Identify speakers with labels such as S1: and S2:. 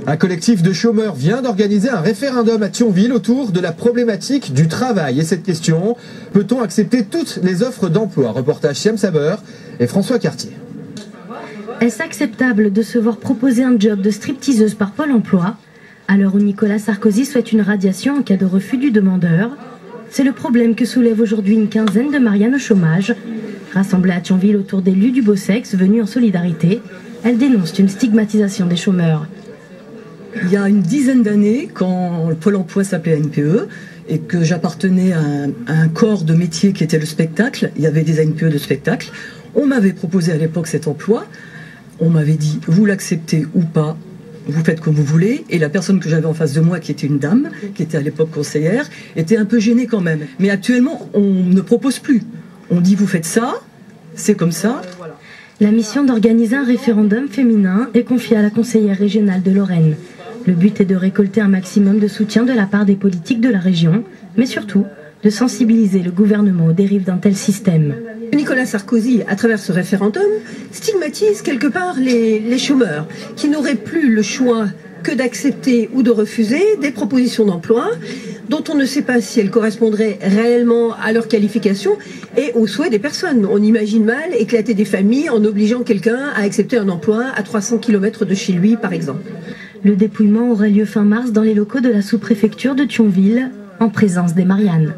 S1: Un collectif de chômeurs vient d'organiser un référendum à Thionville autour de la problématique du travail. Et cette question, peut-on accepter toutes les offres d'emploi? Reportage Siam Saber et François Cartier.
S2: Est-ce acceptable de se voir proposer un job de stripteaseuse par Pôle emploi, à l'heure où Nicolas Sarkozy souhaite une radiation en cas de refus du demandeur? C'est le problème que soulève aujourd'hui une quinzaine de Marianne au chômage. Rassemblées à Thionville autour d'élus du beau sexe venus en solidarité, elles dénoncent une stigmatisation des chômeurs.
S3: Il y a une dizaine d'années, quand Pôle emploi s'appelait ANPE et que j'appartenais à un corps de métier qui était le spectacle, il y avait des ANPE de spectacle, on m'avait proposé à l'époque cet emploi, on m'avait dit vous l'acceptez ou pas, vous faites comme vous voulez, et la personne que j'avais en face de moi, qui était une dame, qui était à l'époque conseillère, était un peu gênée quand même. Mais actuellement, on ne propose plus. On dit vous faites ça, c'est comme ça.
S2: La mission d'organiser un référendum féminin est confiée à la conseillère régionale de Lorraine. Le but est de récolter un maximum de soutien de la part des politiques de la région, mais surtout de sensibiliser le gouvernement aux dérives d'un tel système.
S4: Nicolas Sarkozy, à travers ce référendum, stigmatise quelque part les chômeurs, qui n'auraient plus le choix que d'accepter ou de refuser des propositions d'emploi dont on ne sait pas si elles correspondraient réellement à leurs qualifications et aux souhaits des personnes. On imagine mal éclater des familles en obligeant quelqu'un à accepter un emploi à 300 km de chez lui, par exemple.
S2: Le dépouillement aura lieu fin mars dans les locaux de la sous-préfecture de Thionville, en présence des Mariannes.